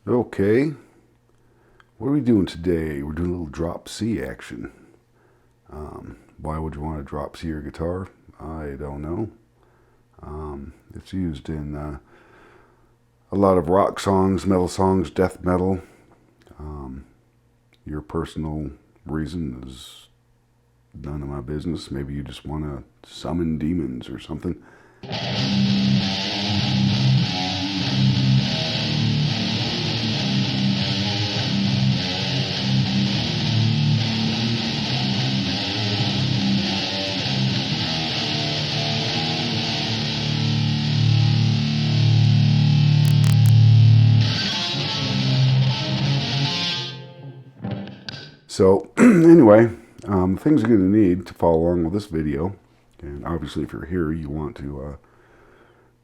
Okay, what are we doing today? We're doing a little drop C action. Why would you want to drop C your guitar? I don't know. It's used in a lot of rock songs, metal songs, death metal. Your personal reason is none of my business. Maybe you just want to summon demons or something. So anyway, things you're going to need to follow along with this video, and obviously if you're here, you want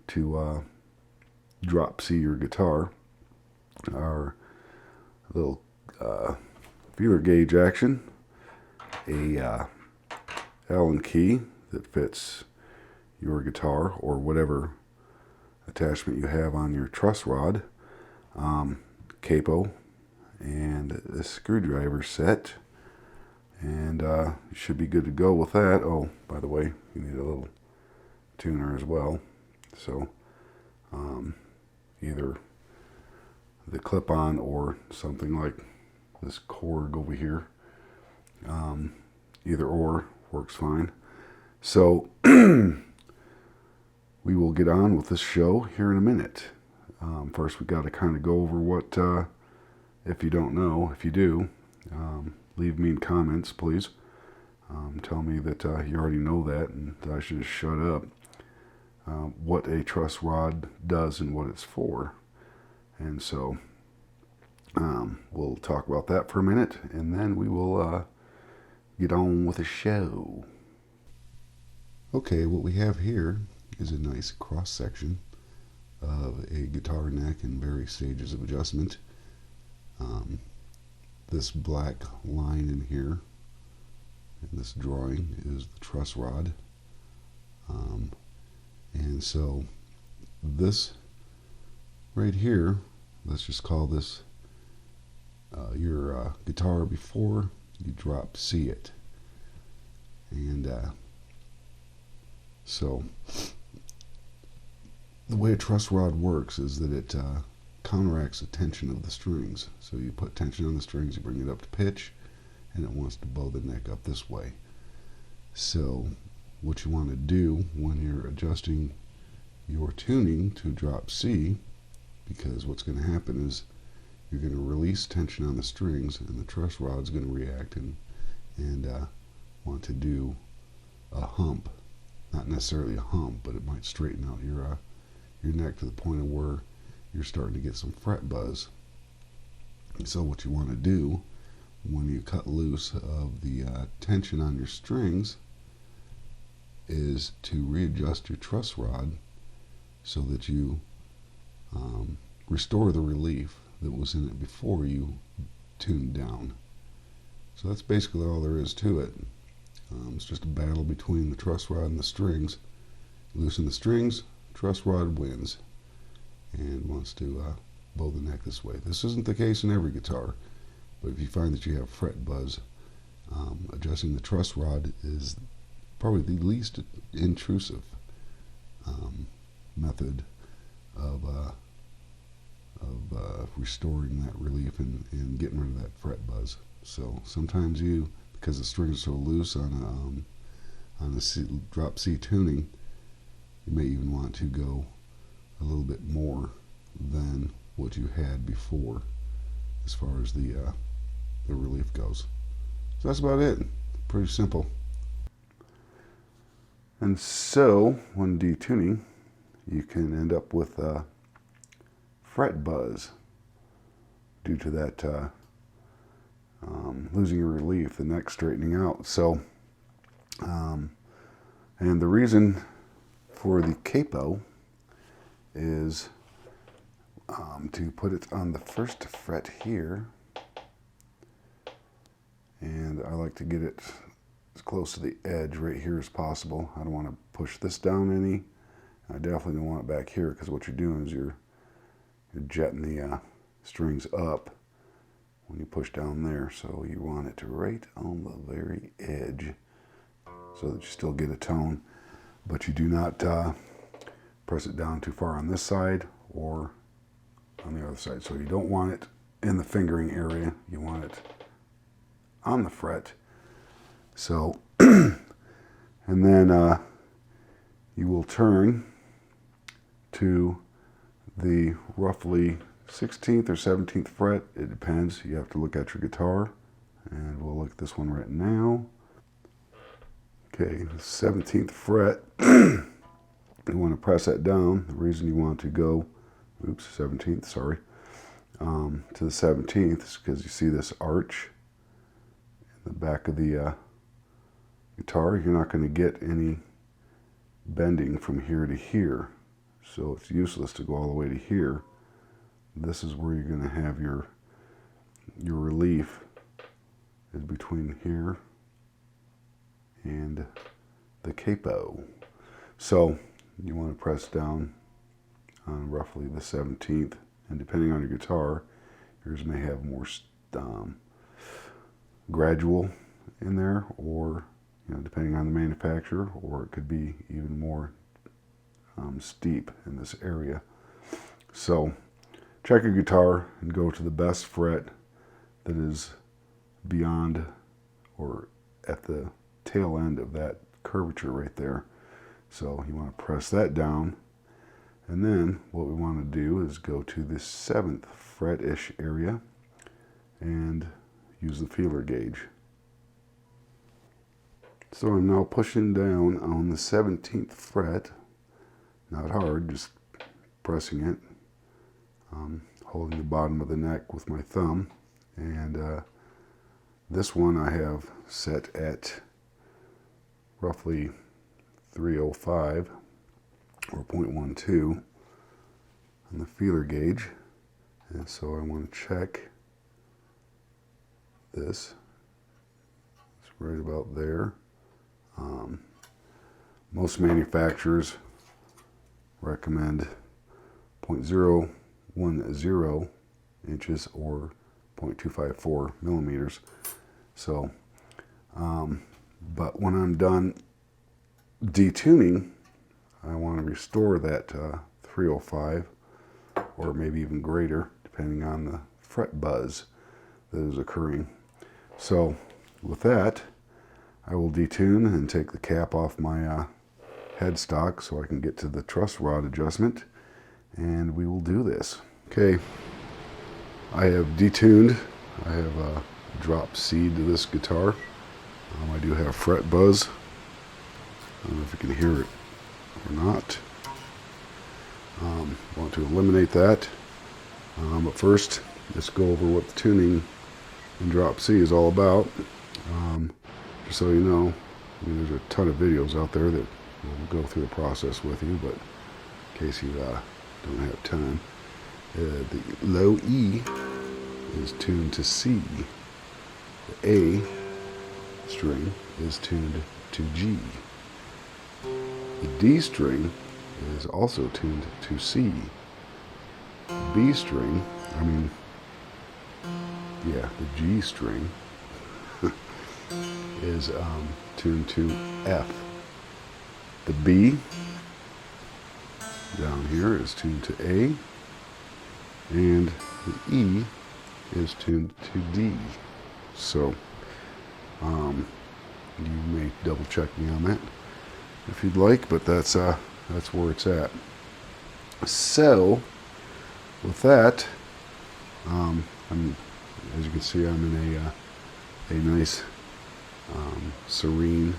to drop C your guitar, are a little feeler gauge action, a Allen key that fits your guitar or whatever attachment you have on your truss rod, capo, and a screwdriver set, and you should be good to go with that. Oh, by the way, you need a little tuner as well. So either the clip-on or something like this cord over here, either or works fine. So we will get on with this show here in a minute. First we got to kind of go over what if you don't know. If you do, leave me in comments, please. Tell me that you already know that and that I should just shut up. What a truss rod does and what it's for. And so we'll talk about that for a minute, and then we will get on with the show. Okay, what we have here is a nice cross section of a guitar neck in various stages of adjustment. This black line in here in this drawing is the truss rod, and so this right here, let's just call this your guitar before you drop C it. And so the way a truss rod works is that it counteracts the tension of the strings. So you put tension on the strings, you bring it up to pitch, and it wants to bow the neck up this way. So what you want to do when you're adjusting your tuning to drop C, because what's going to happen is you're going to release tension on the strings, and the truss rod is going to react and want to do a hump. Not necessarily a hump, but it might straighten out your neck to the point of where you're starting to get some fret buzz. And so what you want to do when you cut loose of the tension on your strings is to readjust your truss rod so that you restore the relief that was in it before you tuned down. So that's basically all there is to it. It's just a battle between the truss rod and the strings. Loosen the strings, truss rod wins and wants to bow the neck this way. This isn't the case in every guitar, but if you find that you have fret buzz, adjusting the truss rod is probably the least intrusive method of restoring that relief and getting rid of that fret buzz. So sometimes because the strings are so loose on a drop C tuning, you may even want to go a little bit more than what you had before as far as the relief goes. So that's about it. Pretty simple. And so when detuning, you can end up with fret buzz due to that losing your relief, the neck straightening out. So and the reason for the capo is to put it on the first fret here, and I like to get it as close to the edge right here as possible. I don't want to push this down any. I definitely don't want it back here, because what you're doing is you're jetting the strings up when you push down there. So you want it to right on the very edge so that you still get a tone, but you do not press it down too far on this side or on the other side. So you don't want it in the fingering area, you want it on the fret. So, and then you will turn to the roughly 16th or 17th fret. It depends. You have to look at your guitar, and we'll look at this one right now. Okay, the 17th fret. You want to press that down. The reason you want to go, 17th, sorry, to the 17th is because you see this arch in the back of the guitar. You're not going to get any bending from here to here, so it's useless to go all the way to here. This is where you're going to have your relief, is between here and the capo. So you want to press down on roughly the 17th, and depending on your guitar, yours may have more gradual in there, or depending on the manufacturer, or it could be even more steep in this area. So check your guitar and go to the best fret that is beyond or at the tail end of that curvature right there. So you want to press that down, and then what we want to do is go to the 7th fret-ish area and use the feeler gauge. So I'm now pushing down on the 17th fret, not hard, just pressing it, holding the bottom of the neck with my thumb, and this one I have set at roughly 305 or 0.12 on the feeler gauge, and so I want to check this. It's right about there. Most manufacturers recommend 0.010 inches or 0.254 millimeters. So, but when I'm done detuning, I want to restore that 305 or maybe even greater, depending on the fret buzz that is occurring. So with that, I will detune and take the cap off my headstock so I can get to the truss rod adjustment, and we will do this. Okay, I have detuned. I have dropped C to this guitar. I do have fret buzz. I don't know if you can hear it or not. Want to eliminate that. But first, let's go over what the tuning in drop C is all about. Just so you know, there's a ton of videos out there that will go through the process with you, but in case you don't have time, the low E is tuned to C. The A string is tuned to G. The D string is also tuned to C. The B string, the G string is tuned to F. The B down here is tuned to A, and the E is tuned to D. So you may double check me on that if you'd like, but that's where it's at. So with that, as you can see, I'm in a nice serene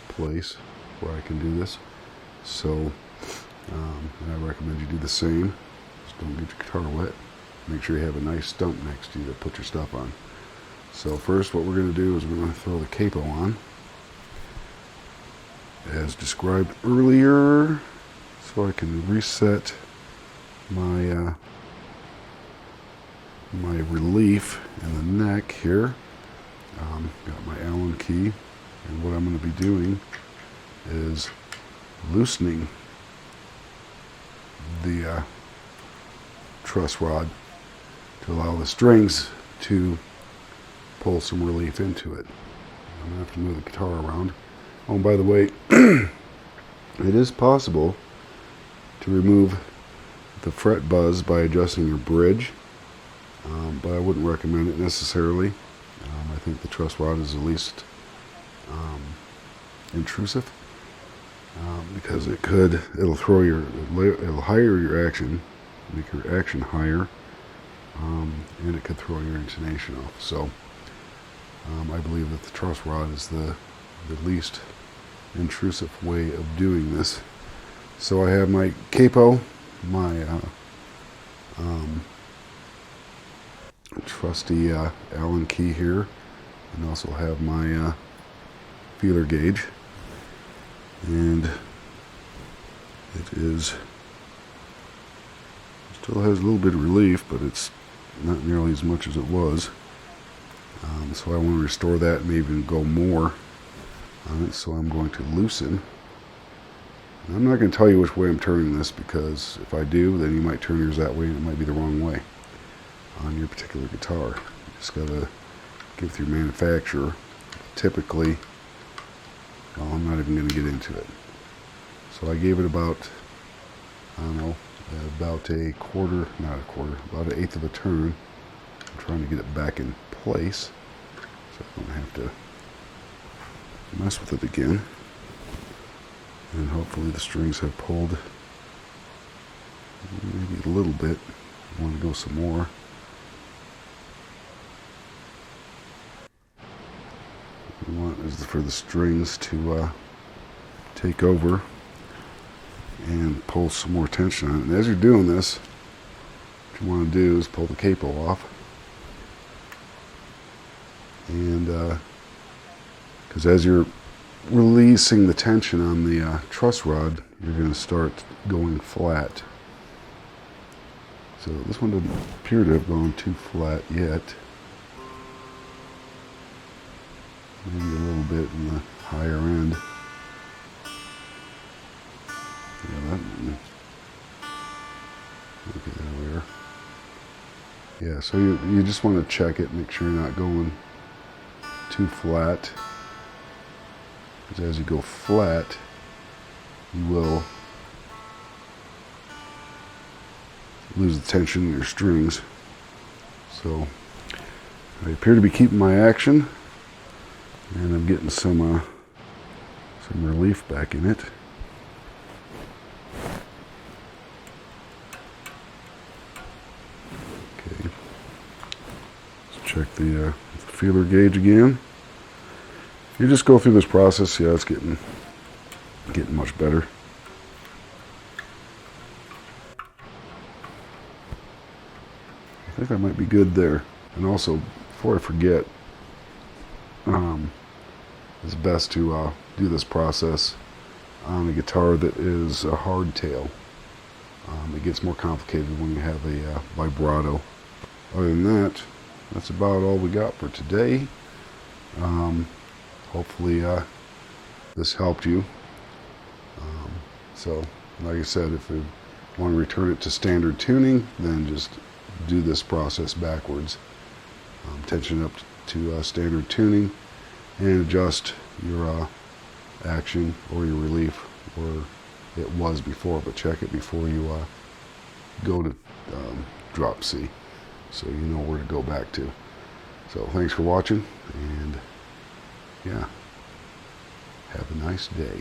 place where I can do this. So and I recommend you do the same. Just don't get your guitar wet. Make sure you have a nice stump next to you to put your stuff on. So first, what we're going to do is we're going to throw the capo on, as described earlier, so I can reset my my relief in the neck here. Got my Allen key, and what I'm going to be doing is loosening the truss rod to allow the strings to pull some relief into it. I'm going to have to move the guitar around. Oh, and by the way, it is possible to remove the fret buzz by adjusting your bridge, but I wouldn't recommend it necessarily. I think the truss rod is the least intrusive, because it'll higher your action, make your action higher, and it could throw your intonation off. So I believe that the truss rod is the least intrusive way of doing this. So I have my capo, my trusty Allen key here, and also have my feeler gauge, and it still has a little bit of relief, but it's not nearly as much as it was. So I want to restore that and maybe even go more on it. So I'm going to loosen. And I'm not going to tell you which way I'm turning this, because if I do, then you might turn yours that way and it might be the wrong way on your particular guitar. You just got to give it to your manufacturer. Typically, well, I'm not even going to get into it. So I gave it about, I don't know, about a quarter, not a quarter, about an eighth of a turn. I'm trying to get it back in place so I don't have to mess with it again. And hopefully the strings have pulled maybe a little bit. I want to go some more. What we want is for the strings to take over and pull some more tension on it. And as you're doing this, what you want to do is pull the capo off. And because as you're releasing the tension on the truss rod, you're going to start going flat. So this one doesn't appear to have gone too flat yet. Maybe a little bit in the higher end. Yeah, that one. Okay, there we are. Yeah, so you just want to check it, make sure you're not going too flat. Because as you go flat, you will lose the tension in your strings. So I appear to be keeping my action, and I'm getting some relief back in it. Okay, let's check the feeler gauge again. You just go through this process. Yeah, it's getting much better. I think I might be good there. And also, before I forget, it's best to do this process on a guitar that is a hardtail. It gets more complicated when you have a vibrato. Other than that, that's about all we got for today. Hopefully this helped you. So, like I said, if you want to return it to standard tuning, then just do this process backwards. Tension up to standard tuning and adjust your action or your relief where it was before, but check it before you go to drop C, so you know where to go back to. So thanks for watching, and yeah, have a nice day.